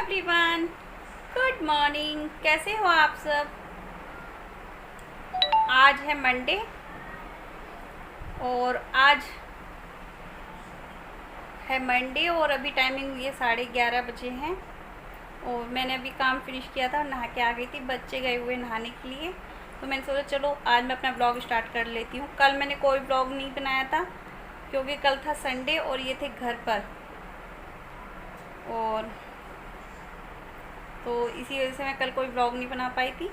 Everyone, good morning. कैसे हो आप सब? आज है मंडे और और अभी टाइमिंग ये 11:30 बजे हैं। और मैंने अभी काम फिनिश किया था और नहा के आ गई थी। बच्चे गए हुए नहाने के लिए, तो मैंने सोचा चलो आज मैं अपना ब्लॉग स्टार्ट कर लेती हूँ। कल मैंने कोई ब्लॉग नहीं बनाया था क्योंकि कल था संडे और ये थे घर पर, और तो इसी वजह से मैं कल कोई ब्लॉग नहीं बना पाई थी।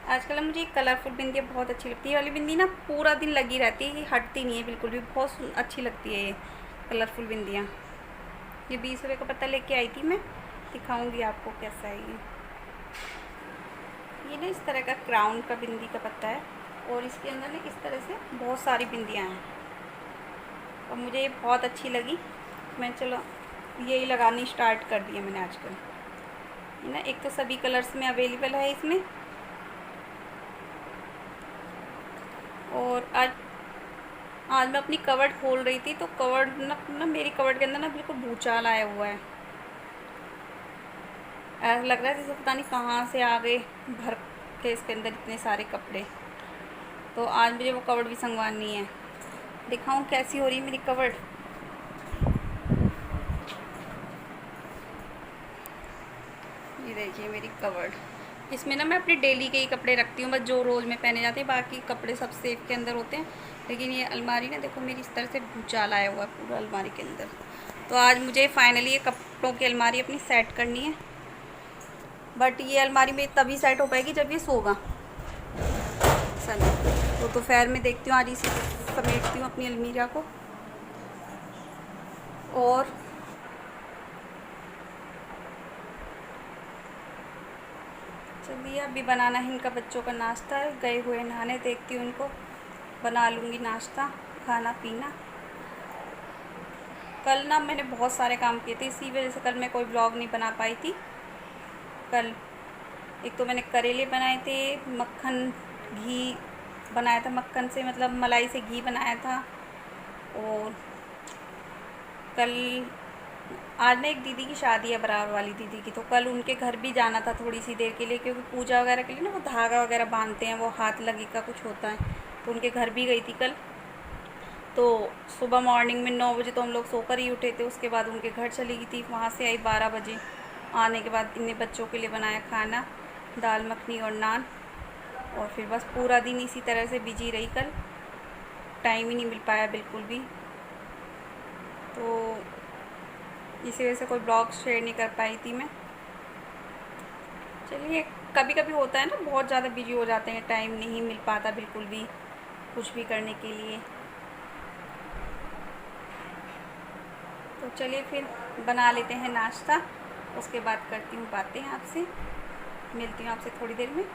आजकल ना मुझे कलरफुल बिंदियाँ बहुत अच्छी लगती है। ये वाली बिंदी ना पूरा दिन लगी रहती है, ये हटती नहीं है बिल्कुल भी। बहुत अच्छी लगती है ये कलरफुल बिंदियाँ। ये 20 रुपये का पत्ता लेके आई थी मैं, दिखाऊंगी आपको कैसा है ये ना इस तरह का क्राउन का बिंदी का पत्ता है और इसके अंदर ना इस तरह से बहुत सारी बिंदियाँ हैं और मुझे ये बहुत अच्छी लगी। मैं चलो यही लगानी स्टार्ट कर दी है मैंने आजकल। ये ना एक तो सभी कलर्स में अवेलेबल है इसमें, और आज मैं अपनी कवर्ड खोल रही थी तो कवर्ड ना मेरी कवर्ड के अंदर ना बिल्कुल भूचाल आया हुआ है। ऐसा लग रहा है जैसे पता नहीं कहाँ से आ गए भर के इसके अंदर इतने सारे कपड़े। तो आज मुझे वो कवर्ड भी संगवानी है। दिखाऊं कैसी हो रही है मेरी कवर्ड। ये देखिए मेरी कवर्ड। इसमें ना मैं अपने डेली के ही कपड़े रखती हूँ, बस जो रोज़ में पहने जाते हैं, बाकी कपड़े सब सेफ के अंदर होते हैं। लेकिन ये अलमारी ना देखो मेरी इस तरह से भूचाल आया हुआ है पूरा अलमारी के अंदर। तो आज मुझे फाइनली ये कपड़ों की अलमारी अपनी सेट करनी है, बट ये अलमारी में तभी सेट हो पाएगी जब ये सोगा सन। तो दोपहर में देखती हूँ, आज इसे समेटती हूँ अपनी अलमीरा को। और चलिए अभी बनाना है इनका बच्चों का नाश्ता है, गए हुए नहाने, देखती हूँ उनको बना लूँगी नाश्ता खाना पीना। कल ना मैंने बहुत सारे काम किए थे, इसी वजह से कल मैं कोई ब्लॉग नहीं बना पाई थी। कल एक तो मैंने करेले बनाए थे, मक्खन घी बनाया था, मक्खन से मतलब मलाई से घी बनाया था। और कल आज ना एक दीदी की शादी है, बराबर वाली दीदी की, तो कल उनके घर भी जाना था थोड़ी सी देर के लिए, क्योंकि पूजा वगैरह के लिए ना वो धागा वगैरह बांधते हैं, वो हाथ लगी का कुछ होता है, तो उनके घर भी गई थी कल। तो सुबह मॉर्निंग में 9 बजे तो हम लोग सोकर ही उठे थे। उसके बाद उनके घर चली गई थी, वहाँ से आई 12 बजे। आने के बाद इन्हें बच्चों के लिए बनाया खाना, दाल मखनी और नान। और फिर बस पूरा दिन इसी तरह से बिजी रही कल, टाइम ही नहीं मिल पाया बिल्कुल भी। तो इसी वजह से कोई ब्लॉग शेयर नहीं कर पाई थी मैं। चलिए कभी कभी होता है ना, बहुत ज़्यादा बिजी हो जाते हैं, टाइम नहीं मिल पाता बिल्कुल भी कुछ भी करने के लिए। तो चलिए फिर बना लेते हैं नाश्ता, उसके बाद करती हूँ बातें आपसे। मिलती हूँ आपसे थोड़ी देर में।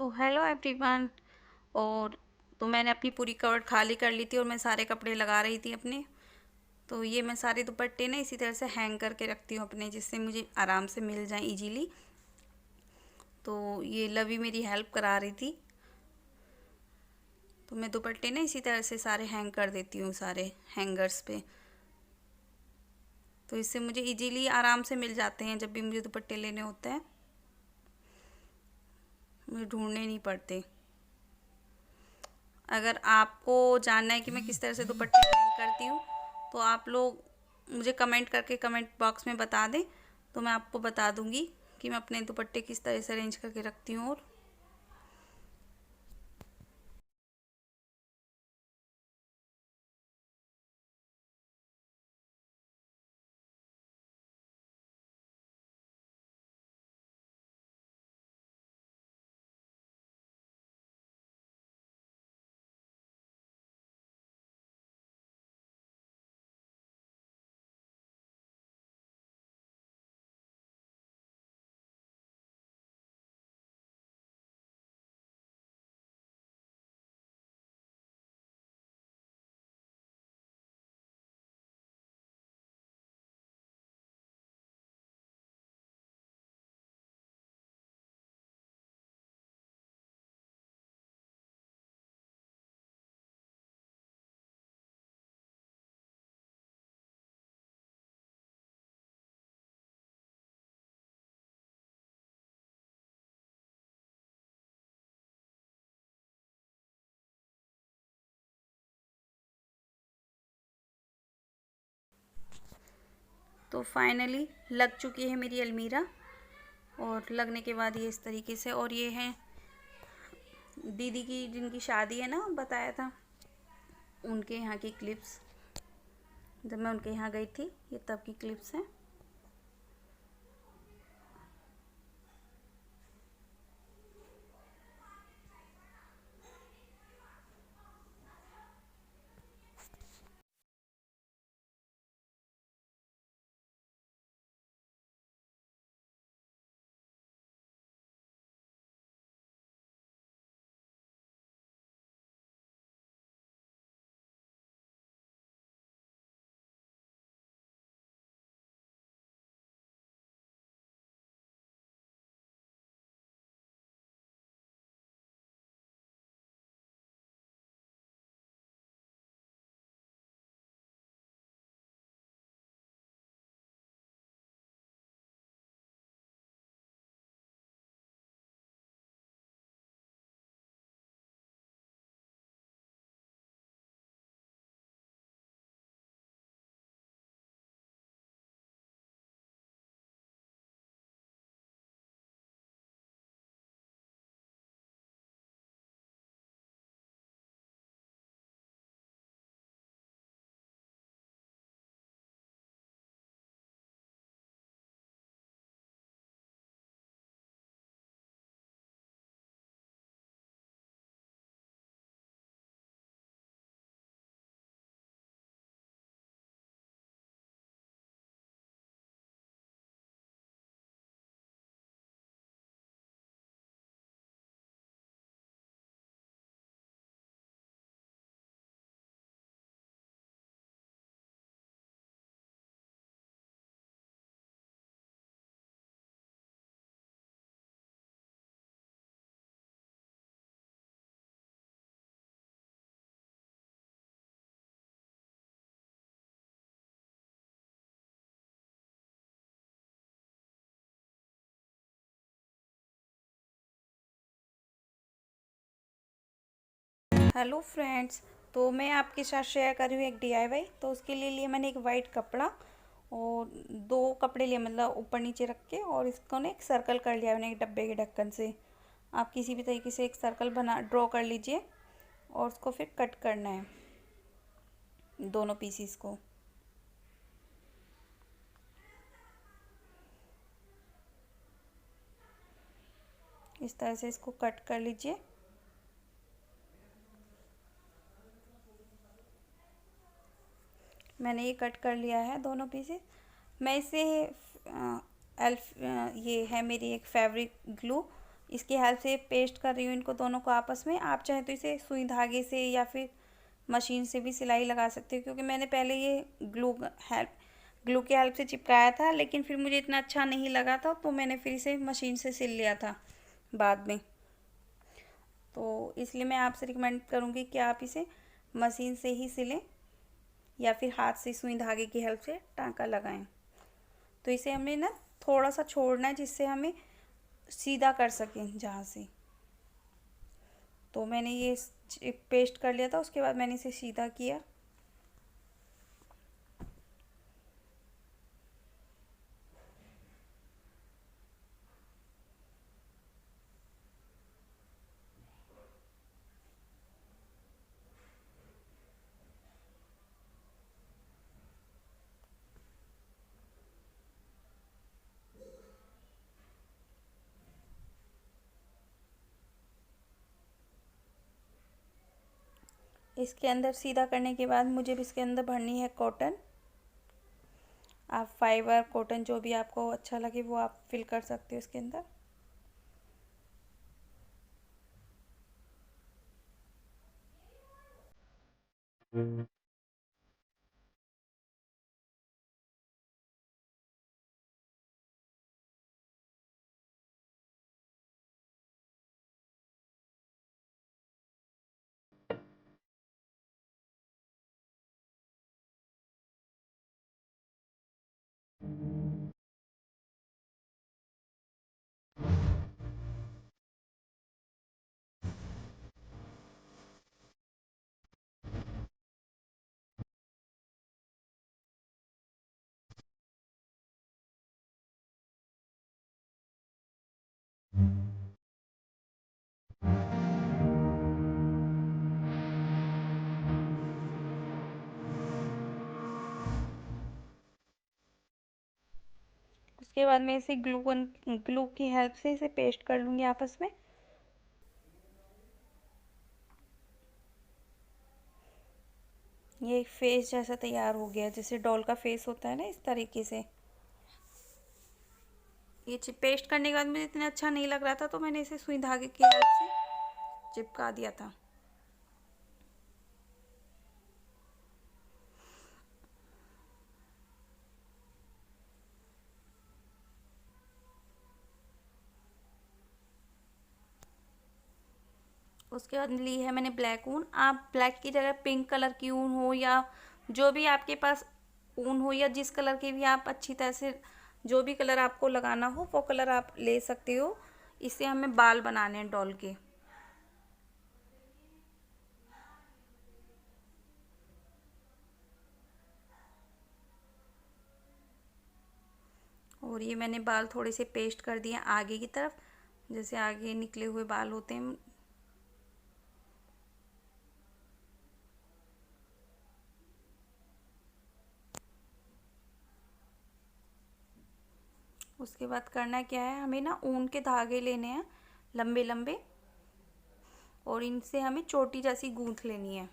तो हेलो एवरीवन। और तो मैंने अपनी पूरी कवर्ड खाली कर ली थी और मैं सारे कपड़े लगा रही थी अपने। तो ये मैं सारे दुपट्टे ना इसी तरह से हैंग करके रखती हूँ अपने, जिससे मुझे आराम से मिल जाएं इजीली। तो ये लवी मेरी हेल्प करा रही थी। तो मैं दुपट्टे ना इसी तरह से सारे हैंग कर देती हूँ सारे हैंगर्स पे। तो इससे मुझे इजीली आराम से मिल जाते हैं, जब भी मुझे दुपट्टे लेने होते हैं मुझे ढूंढने नहीं पड़ते। अगर आपको जानना है कि मैं किस तरह से दुपट्टे हैंग करती हूँ तो आप लोग मुझे कमेंट करके कमेंट बॉक्स में बता दें, तो मैं आपको बता दूँगी कि मैं अपने दुपट्टे किस तरह से अरेंज करके रखती हूँ। और तो फाइनली लग चुकी है मेरी अलमीरा। और लगने के बाद ये इस तरीके से, और ये है दीदी की जिनकी शादी है ना, बताया था, उनके यहाँ की क्लिप्स। जब मैं उनके यहाँ गई थी ये तब की क्लिप्स हैं। हेलो फ्रेंड्स, तो मैं आपके साथ शेयर कर रही हूँ एक डीआईवाई। तो उसके लिए मैंने एक वाइट कपड़ा और दो कपड़े लिए, मतलब ऊपर नीचे रख के, और इसको ना एक सर्कल कर लिया मैंने एक डब्बे के ढक्कन से। आप किसी भी तरीके से एक सर्कल बना ड्रॉ कर लीजिए और उसको फिर कट करना है दोनों पीसीस को। इस तरह से इसको कट कर लीजिए। मैंने ये कट कर लिया है दोनों पीसेस। मैं इसे एल्फ ये है मेरी एक फैब्रिक ग्लू, इसकी हेल्प से पेस्ट कर रही हूँ इनको दोनों को आपस में। आप चाहे तो इसे सुई धागे से या फिर मशीन से भी सिलाई लगा सकते हो, क्योंकि मैंने पहले ये ग्लू की हेल्प से चिपकाया था, लेकिन फिर मुझे इतना अच्छा नहीं लगा था, तो मैंने फिर इसे मशीन से सिल लिया था बाद में। तो इसलिए मैं आपसे रिकमेंड करूँगी कि आप इसे मशीन से ही सिलें या फिर हाथ से सुई धागे की हेल्प से टाँका लगाएं। तो इसे हमें ना थोड़ा सा छोड़ना है, जिससे हमें सीधा कर सकें जहाँ से। तो मैंने ये पेस्ट कर लिया था, उसके बाद मैंने इसे सीधा किया। इसके अंदर सीधा करने के बाद मुझे भी इसके अंदर भरनी है कॉटन। आप फाइबर कॉटन जो भी आपको अच्छा लगे वो आप फिल कर सकते हो इसके अंदर। उसके बाद मैं इसे ग्लू की हेल्प से इसे पेस्ट कर लूँगी आपस में। ये एक फेस जैसा तैयार हो गया, जैसे डॉल का फेस होता है ना, इस तरीके से। ये पेस्ट करने के बाद मुझे इतना अच्छा नहीं लग रहा था, तो मैंने इसे सुई धागे की हेल्प से चिपका दिया था। उसके बाद ली है मैंने ब्लैक ऊन। आप ब्लैक की जगह पिंक कलर की ऊन हो या जो भी आपके पास ऊन हो, या जिस कलर की भी आप अच्छी तरह से जो भी कलर आपको लगाना हो वो कलर आप ले सकते हो। इससे हमें बाल बनाने हैं डॉल के। और ये मैंने बाल थोड़े से पेस्ट कर दिए आगे की तरफ, जैसे आगे निकले हुए बाल होते हैं। उसके बाद करना क्या है, हमें ना ऊन के धागे लेने हैं लंबे लंबे, और इनसे हमें चोटी जैसी गूंथ लेनी है।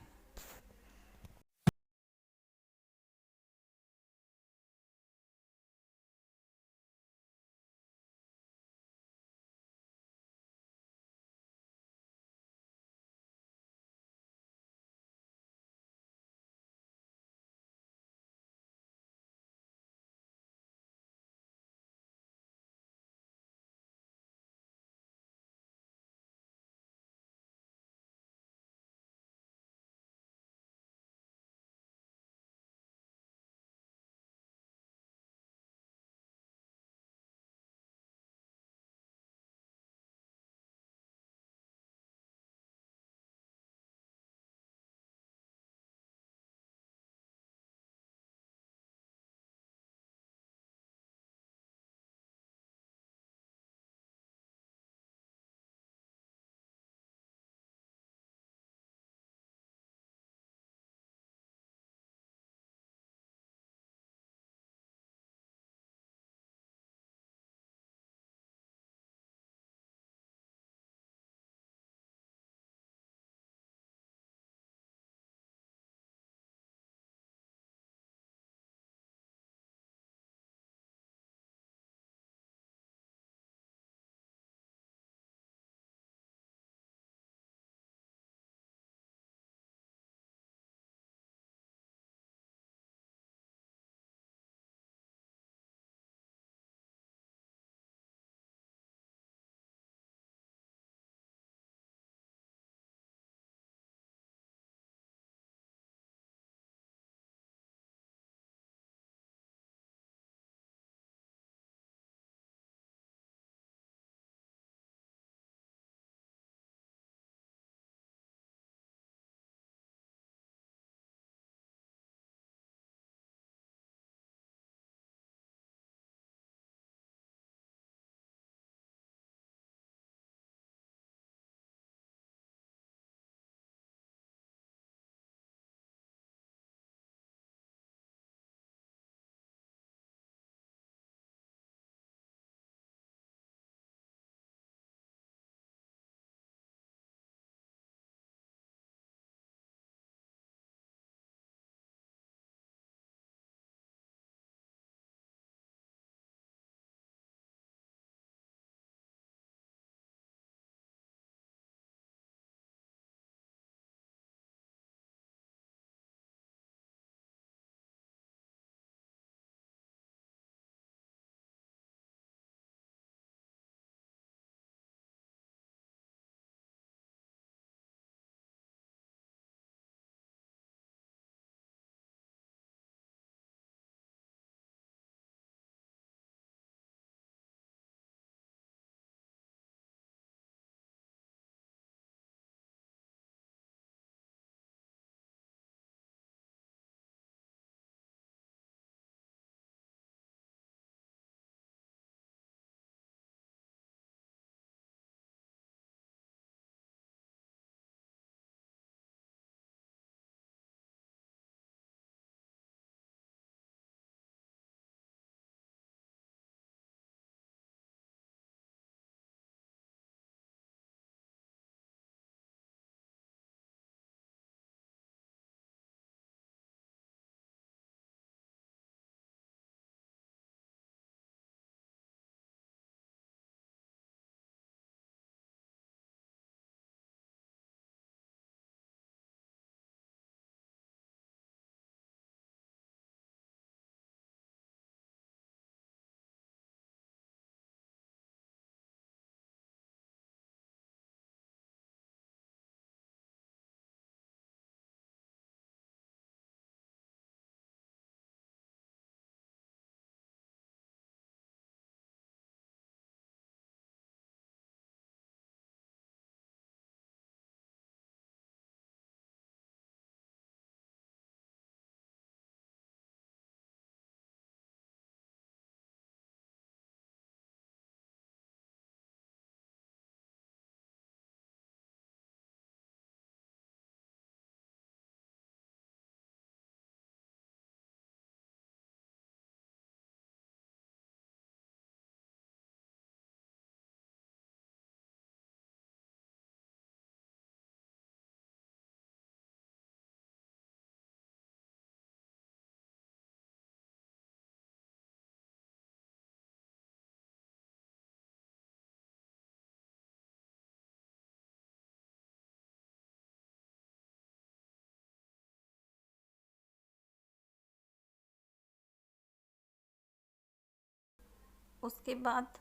उसके बाद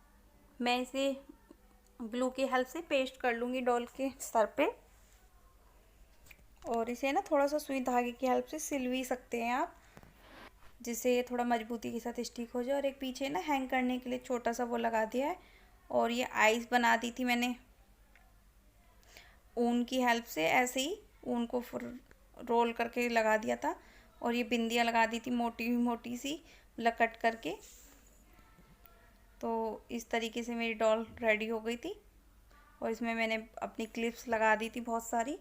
मैं इसे ग्लू की हेल्प से पेस्ट कर लूँगी डॉल के सर पे। और इसे ना थोड़ा सा सुई धागे की हेल्प से सिल भी सकते हैं आप, जिससे ये थोड़ा मजबूती के साथ स्टिक हो जाए। और एक पीछे ना हैंग करने के लिए छोटा सा वो लगा दिया है। और ये आइस बना दी थी मैंने ऊन की हेल्प से, ऐसे ही ऊन को रोल करके लगा दिया था। और ये बिंदियाँ लगा दी थी मोटी मोटी सी लकट करके। तो इस तरीके से मेरी डॉल रेडी हो गई थी। और इसमें मैंने अपनी क्लिप्स लगा दी थी बहुत सारी।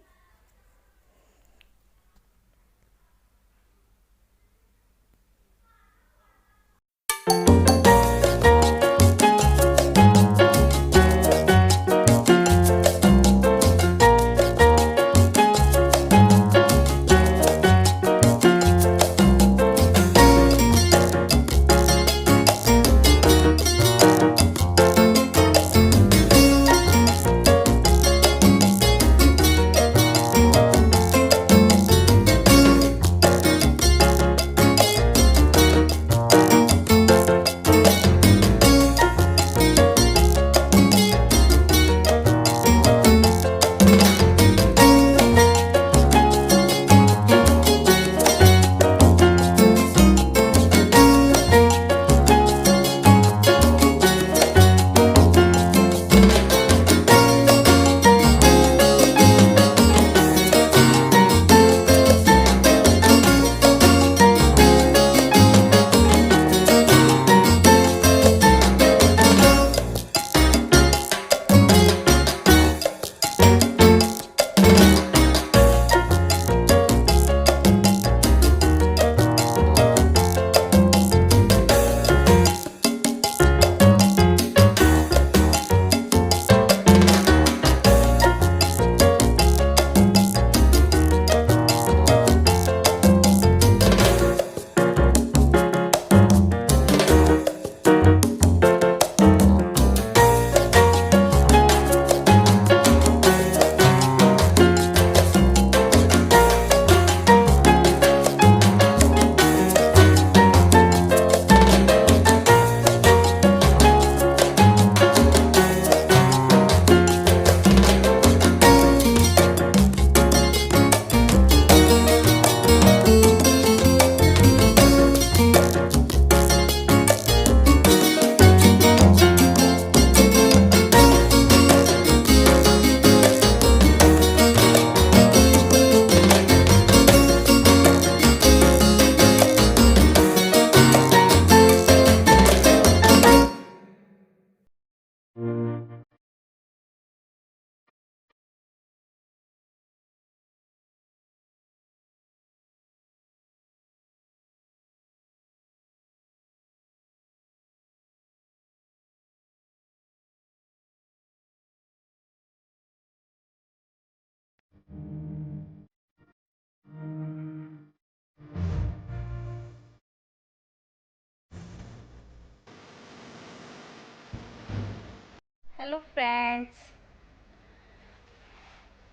हेलो फ्रेंड्स,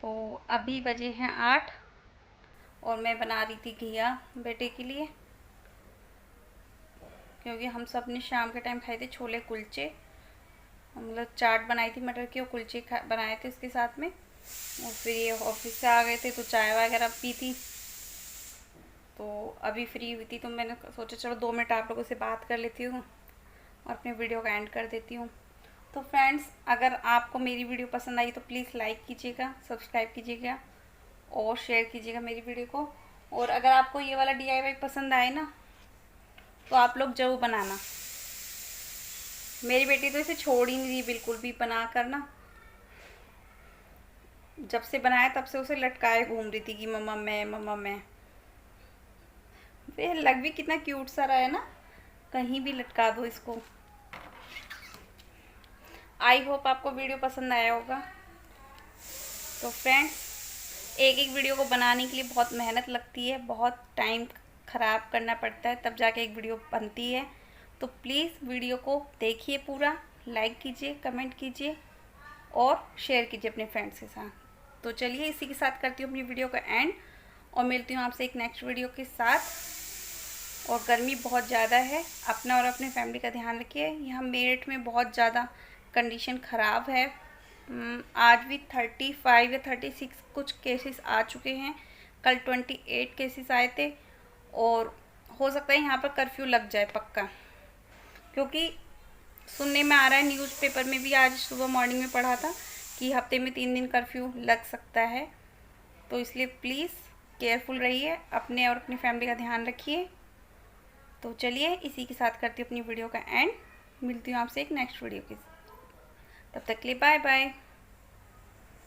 तो अभी बजे हैं 8 और मैं बना रही थी घिया बेटे के लिए, क्योंकि हम सब ने शाम के टाइम खाए थे छोले कुलचे। मतलब चाट बनाई थी मटर की और कुलचे बनाए थे उसके साथ में। और फिर ये ऑफिस से आ गए थे तो चाय वगैरह पी थी, तो अभी फ्री हुई थी तो मैंने सोचा चलो 2 मिनट आप लोगों से बात कर लेती हूँ और अपने वीडियो का एंड कर देती हूँ। तो फ्रेंड्स, अगर आपको मेरी वीडियो पसंद आई तो प्लीज़ लाइक कीजिएगा, सब्सक्राइब कीजिएगा और शेयर कीजिएगा मेरी वीडियो को। और अगर आपको ये वाला DIY पसंद आए ना तो आप लोग जरूर बनाना। मेरी बेटी तो इसे छोड़ ही नहीं रही बिल्कुल भी बना कर ना। जब से बनाया तब से उसे लटकाए घूम रही थी कि मम्मा मैं। फिर लग भी कितना क्यूट सा रहा है ना, कहीं भी लटका दो इसको। आई होप आपको वीडियो पसंद आया होगा। तो फ्रेंड्स, एक एक वीडियो को बनाने के लिए बहुत मेहनत लगती है, बहुत टाइम ख़राब करना पड़ता है तब जाके एक वीडियो बनती है। तो प्लीज़ वीडियो को देखिए पूरा, लाइक कीजिए, कमेंट कीजिए और शेयर कीजिए अपने फ्रेंड्स के साथ। तो चलिए इसी के साथ करती हूँ अपनी वीडियो का एंड और मिलती हूँ आपसे एक नेक्स्ट वीडियो के साथ। और गर्मी बहुत ज़्यादा है। अपना और अपने फैमिली का ध्यान रखिए। यहाँ मेरठ में बहुत ज़्यादा कंडीशन ख़राब है। आज भी 35 या 36 कुछ केसेस आ चुके हैं। कल 28 केसेस आए थे और हो सकता है यहाँ पर कर्फ्यू लग जाए पक्का, क्योंकि सुनने में आ रहा है, न्यूज़पेपर में भी आज सुबह मॉर्निंग में पढ़ा था कि हफ्ते में 3 दिन कर्फ्यू लग सकता है। तो इसलिए प्लीज़ केयरफुल रहिए, अपने और अपनी फैमिली का ध्यान रखिए। तो चलिए इसी के साथ करती हूँ अपनी वीडियो का एंड। मिलती हूँ आपसे एक नेक्स्ट वीडियो के साथ। तब तक के लिए बाय बाय।